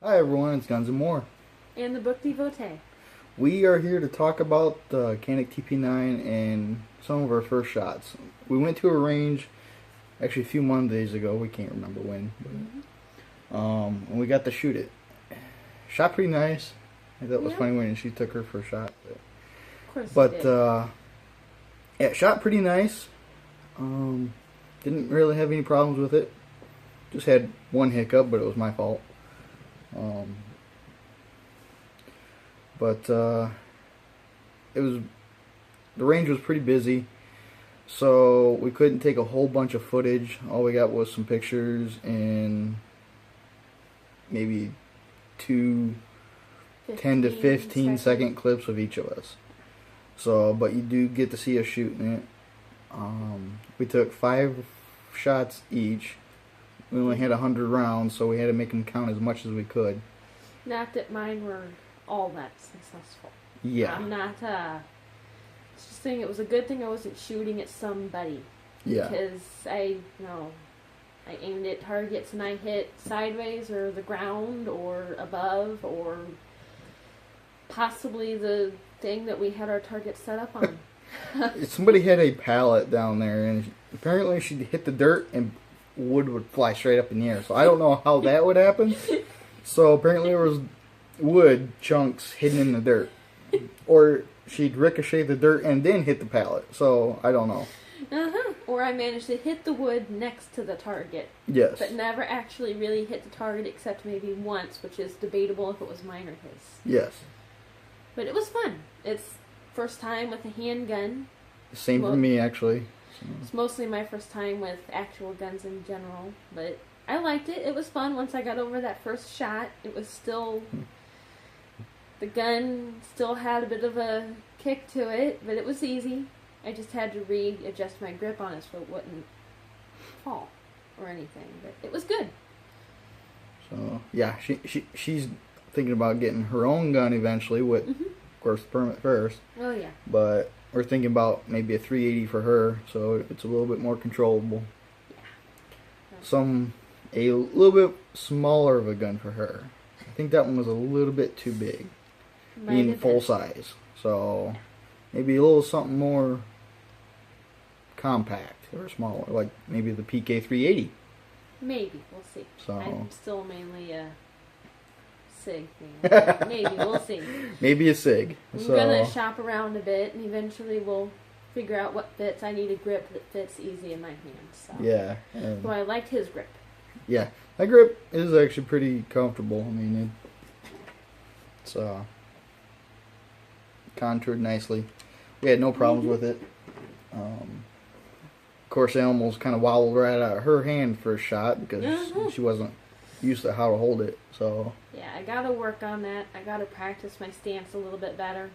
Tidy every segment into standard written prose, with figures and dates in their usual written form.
Hi everyone, it's Guns and More. And the book devotee. We are here to talk about the Canik TP9 and some of our first shots. We went to a range actually a few Mondays ago, we can't remember when, but, and we got to shoot it. Shot pretty nice. I thought it was funny when she took her first shot. Of course But yeah, shot pretty nice. Didn't really have any problems with it. Just had one hiccup, but it was my fault. It was, the range was pretty busy, so we couldn't take a whole bunch of footage. All we got was some pictures and maybe two 10 to 15 second clips of each of us. So, but you do get to see us shooting it. We took 5 shots each. We only had 100 rounds, so we had to make them count as much as we could. Not that mine were all that successful. Yeah. I'm not, it's just saying it was a good thing I wasn't shooting at somebody. Yeah. Because I aimed at targets and I hit sideways or the ground or above or possibly the thing that we had our target set up on. Somebody had a pallet down there, and apparently she hit the dirt and wood would fly straight up in the air. So I don't know how that would happen. So apparently there was wood chunks hidden in the dirt. Or she'd ricochet the dirt and then hit the pallet. So I don't know. Or I managed to hit the wood next to the target. Yes. But never actually really hit the target except maybe once, which is debatable if it was mine or his. Yes. But it was fun. It's first time with a handgun. Same for me, actually. So. It's mostly my first time with actual guns in general, but I liked it. It was fun once I got over that first shot. It was still... The gun still had a bit of a kick to it, but it was easy. I just had to readjust my grip on it so it wouldn't fall or anything, but it was good. So, yeah, she's thinking about getting her own gun eventually with, of course, the permit first. Oh, yeah. But we're thinking about maybe a 380 for her, so it's a little bit more controllable. Yeah. A little bit smaller of a gun for her. I think that one was a little bit too big. Being full size. So maybe a little something more compact or smaller, like maybe the PK 380. Maybe, we'll see. So I'm still mainly a SIG fan. Maybe, we'll see. Maybe a SIG. I'm gonna shop around a bit, and eventually we'll figure out what fits. I need a grip that fits easy in my hands. So. Yeah. So I liked his grip. Yeah, that grip is actually pretty comfortable. I mean, it's contoured nicely. We had no problems with it. Of course, I almost kind of wobbled right out of her hand for a shot because she wasn't used to how to hold it. So yeah, I gotta work on that. I gotta practice my stance a little bit better.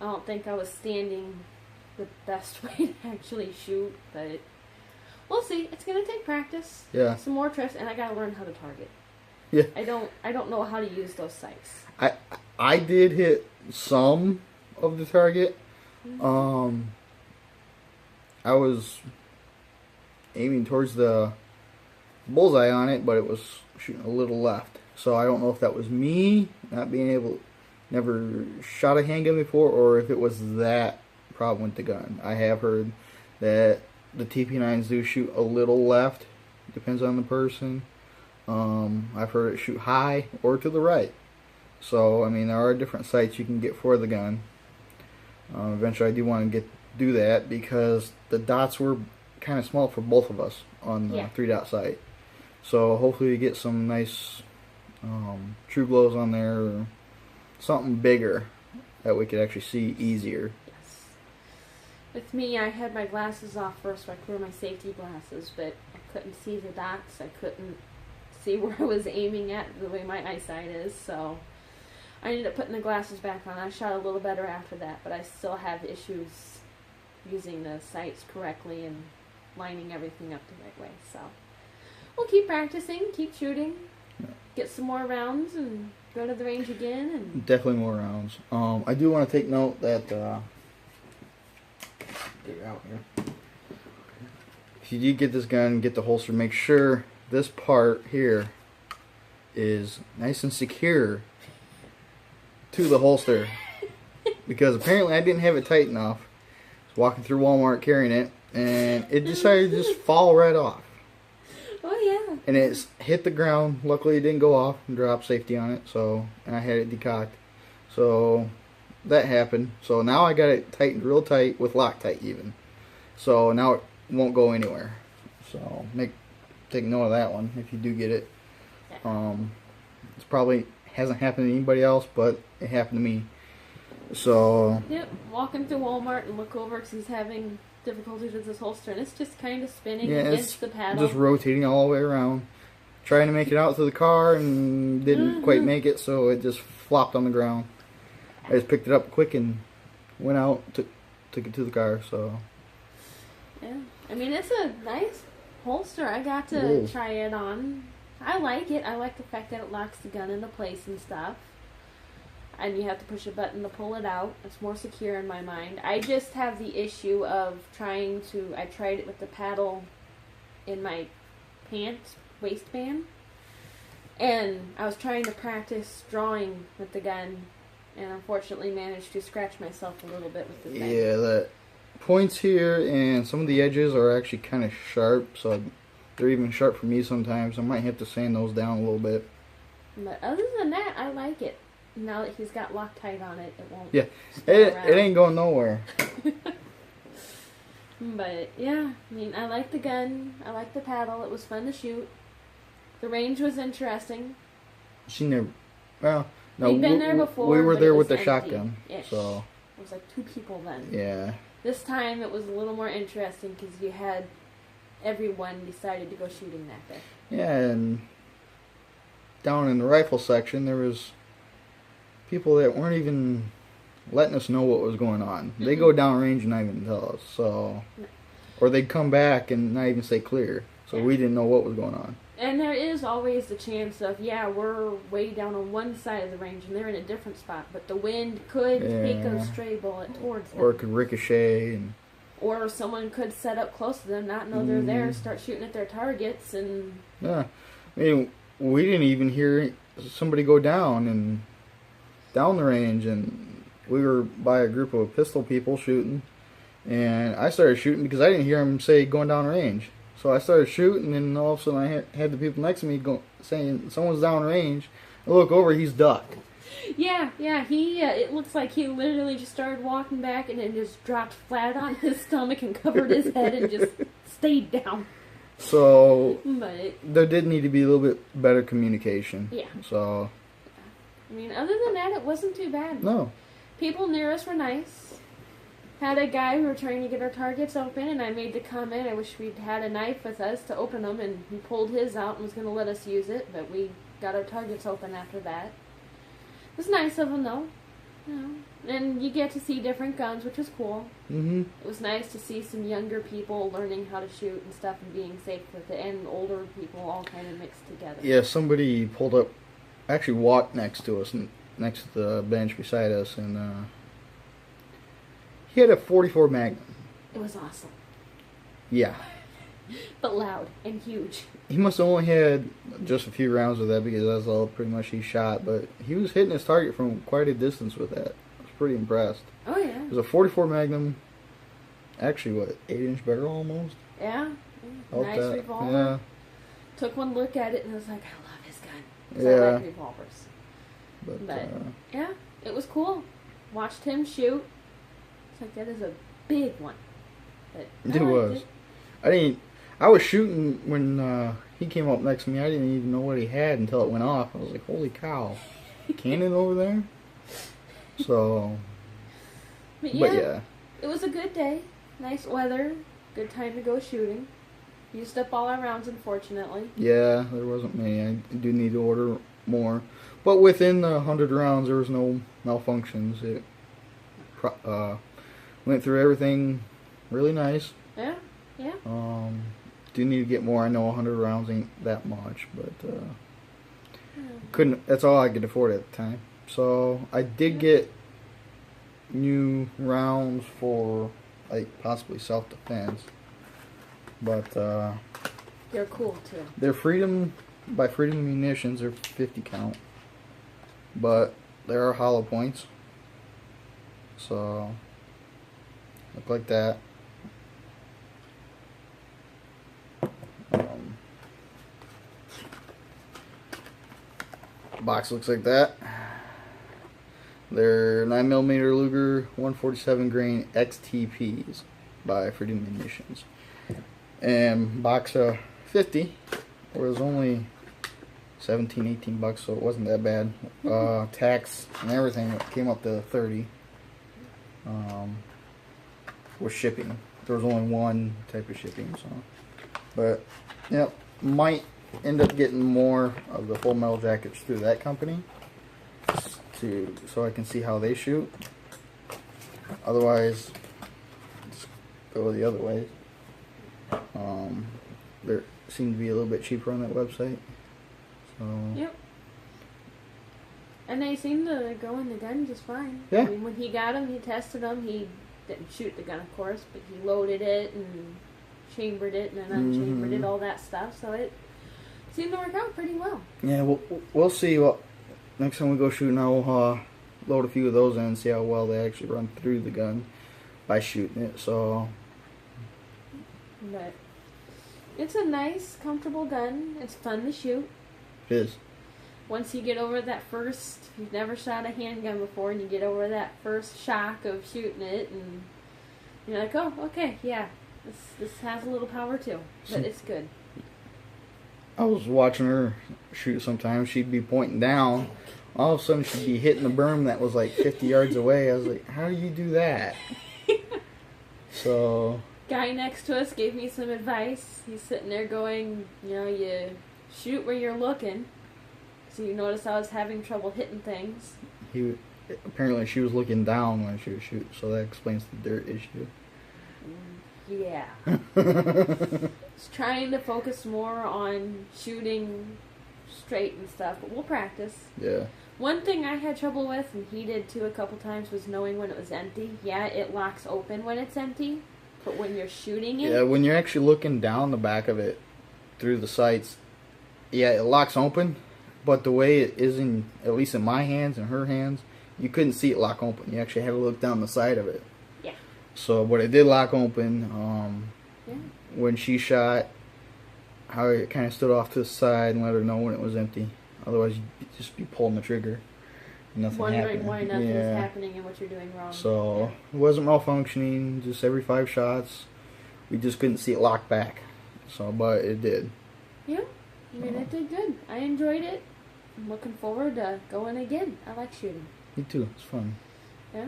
I don't think I was standing the best way to actually shoot, but we'll see. It's gonna take practice. Yeah. Some more trips, and I gotta learn how to target. Yeah. I don't know how to use those sights. I did hit some of the target. I was aiming towards the bullseye on it, but it was shooting a little left. So I don't know if that was me not being able, never shot a handgun before, or if it was that problem with the gun. I have heard that the TP9s do shoot a little left. Depends on the person. I've heard it shoot high or to the right. So, I mean, there are different sights you can get for the gun. Eventually I do want to do that because the dots were kind of small for both of us on the 3-dot sight. So hopefully we get some nice true glows on there or something bigger that we could actually see easier. Yes. With me, I had my glasses off first, so I could wear my safety glasses, but I couldn't see the dots. I couldn't see where I was aiming at the way my eyesight is, so I ended up putting the glasses back on. I shot a little better after that, but I still have issues using the sights correctly and lining everything up the right way. So we'll keep practicing, keep shooting, get some more rounds, and go to the range again. And definitely more rounds. I do want to take note that get it out here. If you do get this gun, get the holster, make sure this part here is nice and secure to the holster. Because apparently I didn't have it tight enough. I was walking through Walmart carrying it, and it decided to just fall right off. Oh yeah. And it hit the ground. Luckily it didn't go off and drop safety on it. So, and I had it decocked. So that happened. So now I got it tightened real tight with Loctite even. So now it won't go anywhere. So take note of that one if you do get it. It's probably hasn't happened to anybody else, but it happened to me. So yep, walking through Walmart and look over because he's having difficulties with his holster, and it's just kind of spinning against the paddle. Just rotating all the way around. Trying to make it out to the car and didn't quite make it, so it just flopped on the ground. I just picked it up quick and went out, took it to the car. So yeah, I mean it's a nice holster. I got to try it on. I like it. I like the fact that it locks the gun into place and stuff. And you have to push a button to pull it out. It's more secure in my mind. I just have the issue of I tried it with the paddle in my pants waistband. And I was trying to practice drawing with the gun. And unfortunately managed to scratch myself a little bit with the thing. Yeah, the points here and some of the edges are actually kind of sharp. So they're even sharp for me sometimes. I might have to sand those down a little bit. But other than that, I like it. Now that he's got Loctite on it, it won't. Yeah, it ain't going nowhere. But yeah, I mean, I like the gun. I like the paddle. It was fun to shoot. The range was interesting. Well, no, we'd been there before. We were there with the empty-ish. shotgun, so it was like 2 people then. Yeah. This time it was a little more interesting because you had everyone decided to go shooting that day. Yeah, and down in the rifle section there was people that weren't even letting us know what was going on. They go down range and not even tell us. So, or they'd come back and not even say clear. So we didn't know what was going on. And there is always the chance of, we're way down on one side of the range and they're in a different spot, but the wind could take a stray bullet towards them. Or it could ricochet. Or someone could set up close to them, not know they're there, start shooting at their targets, and... Yeah. I mean, we didn't even hear somebody go down the range, and we were by a group of pistol people shooting, and I started shooting because I didn't hear them say going down range. So I started shooting, and all of a sudden I had the people next to me saying someone's down range. I look over, he's ducked. Yeah, he, it looks like he literally just started walking back and then just dropped flat on his stomach and covered his head and just stayed down. So, but there did need to be a little bit better communication. Yeah. So, I mean, other than that, it wasn't too bad. No. People near us were nice. Had a guy who were trying to get our targets open, and I made the comment, I wish we'd had a knife with us to open them, and he pulled his out and was going to let us use it, but we got our targets open after that. It was nice of him, though. You know, and you get to see different guns, which was cool. Mm-hmm. It was nice to see some younger people learning how to shoot and stuff and being safe with it, and older people all kind of mixed together. Yeah, somebody pulled up, actually walked next to us, next to the bench beside us, and he had a .44 Magnum. It was awesome. Yeah. But loud and huge. He must have only had just a few rounds with that because that's all pretty much he shot, but he was hitting his target from quite a distance with that. I was pretty impressed. Oh, yeah. It was a .44 Magnum, actually, 8-inch barrel almost? Yeah. Nice revolver. Yeah. Took one look at it and I was like, I love his gun. 'Cause Yeah. I like revolvers. But yeah, it was cool. Watched him shoot. It's like, that is a big one. But it was. I was shooting when he came up next to me. I didn't even know what he had until it went off. I was like, holy cow. Cannon over there? So, but yeah, it was a good day. Nice weather. Good time to go shooting. Used up all our rounds, unfortunately. Yeah, there wasn't many. I do need to order more. But within the 100 rounds, there was no malfunctions. It went through everything really nice. Yeah. Do need to get more. I know 100 rounds ain't that much, but couldn't. That's all I could afford at the time. So I did get new rounds for like possibly self-defense, but they're cool too. They're Freedom by Freedom Munitions. They're 50 count, but there are hollow points. So look like that. Box looks like that. They're 9mm Luger 147 grain XTPs by Freedom Munitions. And box of 50 was only 17, 18 bucks, so it wasn't that bad. Tax and everything came up to 30. With shipping. There was only one type of shipping, so. But, yep, might end up getting more of the Full Metal Jackets through that company, so I can see how they shoot. Otherwise, just go the other way. They seem to be a little bit cheaper on that website. So. Yep. And they seem to go in the gun just fine. Yeah. I mean, when he got them, he tested them. He didn't shoot the gun, of course, but he loaded it and chambered it and then unchambered it, all that stuff. So it seemed to work out pretty well. Yeah, we'll see. Well, next time we go shooting, I'll load a few of those in and see how well they actually run through the gun by shooting it. So, but it's a nice, comfortable gun. It's fun to shoot. it is. Once you get over that first, if you've never shot a handgun before, and you get over that first shock of shooting it, and you're like, oh, okay, yeah, this has a little power too, but it's good. I was watching her shoot sometimes. She'd be pointing down. All of a sudden, she'd be hitting the berm that was like 50 yards away. I was like, how do you do that? So. Guy next to us gave me some advice. He's sitting there going, you shoot where you're looking. So you notice I was having trouble hitting things. Apparently she was looking down when she was shooting, so that explains the dirt issue. Yeah. Just trying to focus more on shooting straight and stuff, but we'll practice. Yeah. One thing I had trouble with, and he did too a couple times, was knowing when it was empty. Yeah, it locks open when it's empty, but when you're shooting it... Yeah, when you're actually looking down the back of it through the sights, yeah, it locks open. But the way it is in, at least in my hands and her hands, you couldn't see it lock open. You actually had to look down the side of it. Yeah. So, but it did lock open. Yeah. When she shot, how it kind of stood off to the side and let her know when it was empty. Otherwise, you'd just be pulling the trigger. Nothing Wondering happening. why nothing's happening and what you're doing wrong. So, it wasn't malfunctioning. Just every 5 shots, we just couldn't see it lock back. So, but it did. Yeah. I mean, it did good. I enjoyed it. I'm looking forward to going again. I like shooting. Me too. It's fun. Yeah.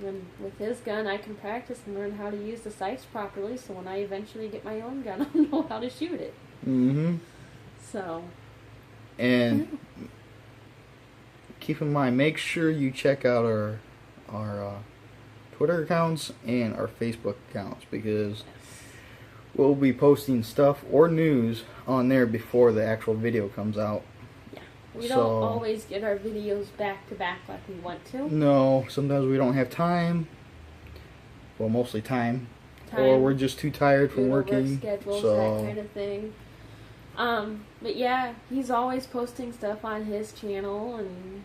And with his gun, I can practice and learn how to use the sights properly, so when I eventually get my own gun, I'll know how to shoot it. Mm-hmm. So. And keep in mind, make sure you check out our Twitter accounts and our Facebook accounts, because we'll be posting stuff or news on there before the actual video comes out. Yeah. We don't always get our videos back to back like we want to. No, sometimes we don't have time. Well, mostly time. Or we're just too tired from working. Work schedules, that kind of thing. But yeah, he's always posting stuff on his channel, and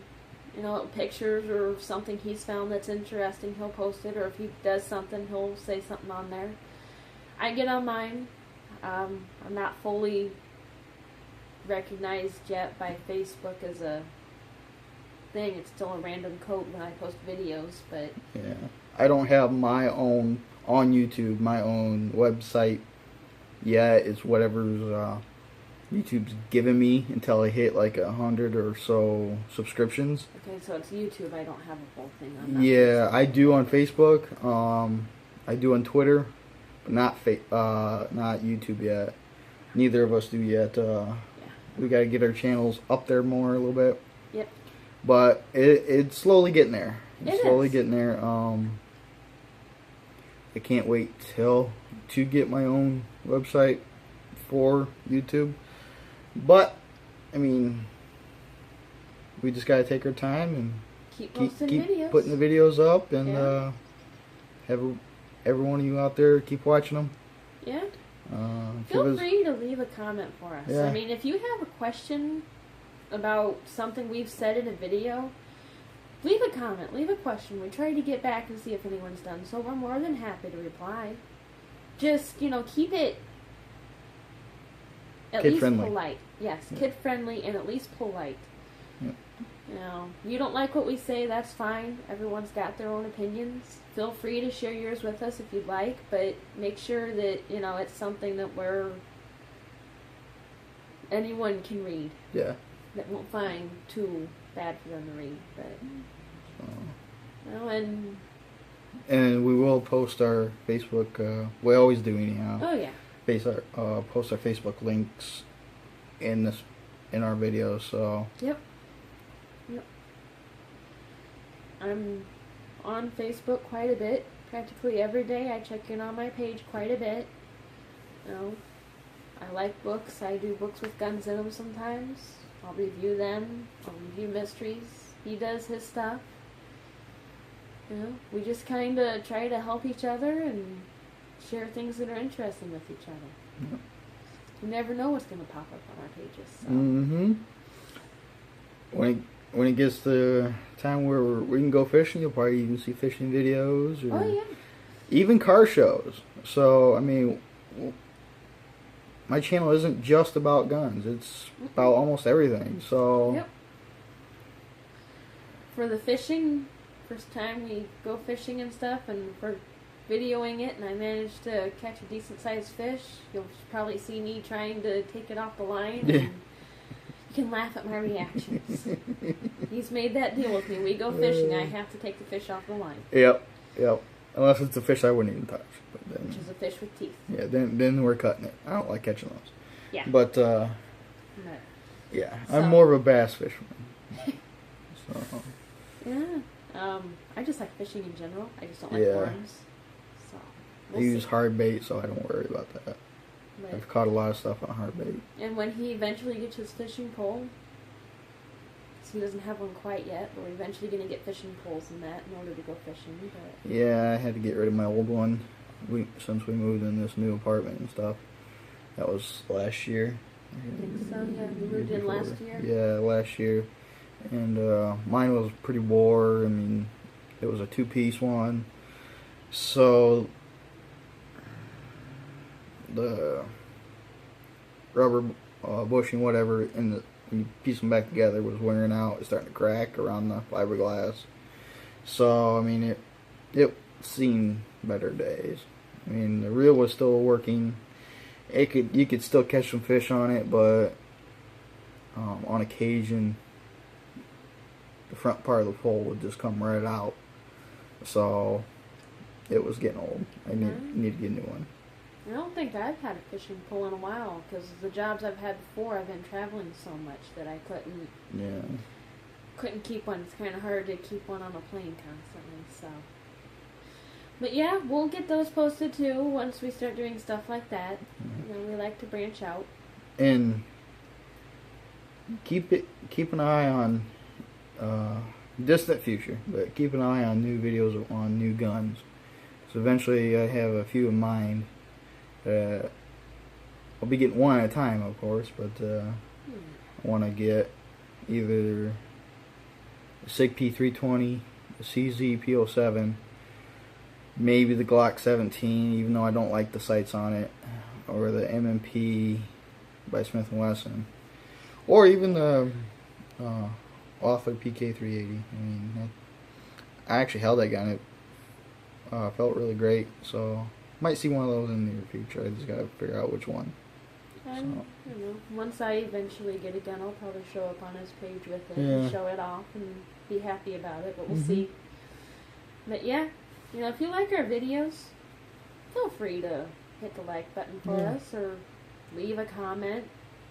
pictures or something he's found that's interesting, he'll post it, or if he does something, he'll say something on there. I get on mine. I'm not fully recognized yet by Facebook as a thing. It's still a random code when I post videos, but... Yeah. I don't have my own, on YouTube, my own website yet. It's whatever's YouTube's giving me until I hit like 100 or so subscriptions. Okay, so it's YouTube. I don't have a whole thing on that. Yeah, I do on Facebook. I do on Twitter. Not YouTube yet. Neither of us do yet. We gotta get our channels up there more a little bit. Yep. But it's slowly getting there. It's slowly getting there. I can't wait to get my own website for YouTube. But I mean, we just gotta take our time and keep putting the videos up, and have every one of you out there keep watching them. Yeah. Feel free to leave a comment for us. Yeah. I mean, if you have a question about something we've said in a video, leave a comment, leave a question. We try to get back and see if anyone's done so. We're more than happy to reply. Just, keep it at least Kid-friendly. polite. Yes, Yeah. kid-friendly and at least polite. Yeah. You don't like what we say, that's fine. Everyone's got their own opinions. Feel free to share yours with us if you'd like, but make sure that, it's something that anyone can read. Yeah. That won't find too bad for them to read. But, And we will post our Facebook, we always do anyhow. oh yeah. Post our Facebook links in our videos, so. Yep. I'm on Facebook quite a bit. Practically every day I check in on my page quite a bit. I like books. I do books with guns in them sometimes. I'll review them. I'll review mysteries. He does his stuff. We just kind of try to help each other and share things that are interesting with each other. Yep. You never know what's going to pop up on our pages. So. Mm-hmm. When it gets to time where we can go fishing, you'll probably even see fishing videos. Or Oh, yeah. even car shows. So, I mean, my channel isn't just about guns. It's about almost everything. So, Yep. For the fishing, first time we go fishing and stuff, and we're videoing it, and I managed to catch a decent-sized fish. You'll probably see me trying to take it off the line. Yeah. And you can laugh at my reactions. He's made that deal with me. We go fishing, I have to take the fish off the line. Yep. Unless it's a fish I wouldn't even touch. But then, Which is a fish with teeth. yeah, then we're cutting it. I don't like catching those. Yeah. But, yeah, I'm more of a bass fisherman. So. Yeah. I just like fishing in general. I just don't like Yeah. worms. So, I use hard bait, so I don't worry about that. But, I've caught a lot of stuff on hard bait. and when he eventually gets his fishing pole, he doesn't have one quite yet, but we're eventually going to get fishing poles and that in order to go fishing. But Yeah, I had to get rid of my old one since we moved in this new apartment and stuff. That was last year. I think so, yeah. We moved in last year. Yeah, last year. And mine was pretty wore. I mean, it was a two-piece one. So the rubber bushing, whatever, and when you piece them back together, was wearing out. It's starting to crack around the fiberglass. So, I mean, it seen better days. I mean, the reel was still working. You could still catch some fish on it, but on occasion, the front part of the pole would just come right out. So it was getting old. I need to get a new one. I don't think I've had a fishing pole in a while, because the jobs I've had before, I've been traveling so much that I couldn't keep one. It's kind of hard to keep one on a plane constantly, so. But yeah, we'll get those posted too once we start doing stuff like that. We like to branch out. And keep an eye on distant future, but keep an eye on new videos on new guns. So eventually I have a few in mind. I'll be getting one at a time, of course, but I want to get either the SIG P320, the CZ P07, maybe the Glock 17, even though I don't like the sights on it, or the MMP by Smith & Wesson, or even the Author PK380. I mean, I actually held that gun. It felt really great, so might see one of those in the near future. I just gotta figure out which one. Once I eventually get a gun, I'll probably show up on his page with it Yeah. and show it off and be happy about it, but we'll see. But yeah, if you like our videos, feel free to hit the like button for us, or leave a comment,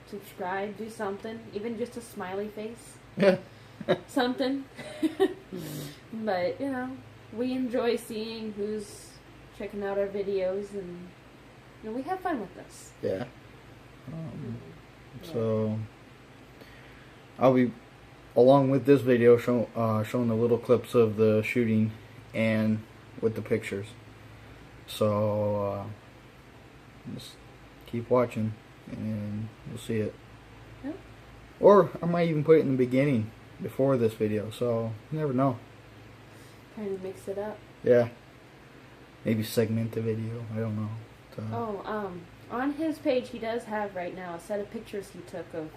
subscribe, do something, even just a smiley face. Yeah. Something. But, we enjoy seeing who's checking out our videos, and we have fun with this. Yeah. So I'll be, along with this video, showing the little clips of the shooting and with the pictures. So just keep watching, and you'll see it. Yep. Or I might even put it in the beginning before this video, so you never know. Kind of mix it up. Yeah. Maybe segment the video. I don't know. So. On his page, he does have right now a set of pictures he took of.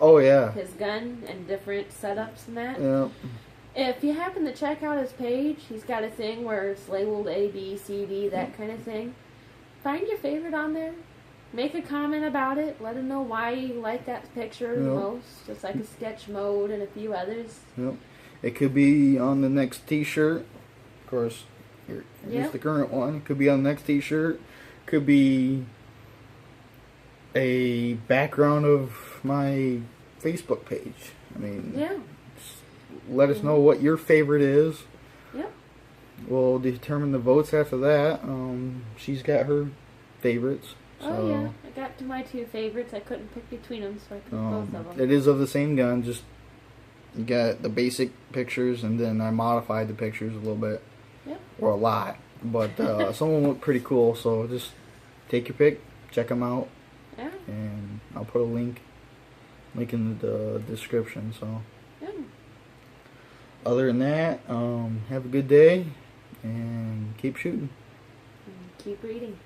Oh yeah. His gun and different setups and that. Yeah. If you happen to check out his page, he's got a thing where it's labeled A, B, C, D, that kind of thing. Find your favorite on there. Make a comment about it. Let him know why you like that picture the most. Just like a sketch mode and a few others. Yep. It could be on the next t-shirt. Of course, here's the current one. It could be on the next t-shirt. Could be a background of my Facebook page. I mean, let us know what your favorite is. Yep. We'll determine the votes after that. She's got her favorites. So. Oh yeah, I got to my 2 favorites. I couldn't pick between them, so I picked both of them. It is of the same gun. Just you got the basic pictures, and then I modified the pictures a little bit, or a lot. But some of them look pretty cool. So just take your pick, check them out. Yeah. And I'll put a link in the description. So, other than that, have a good day and keep shooting. And keep reading.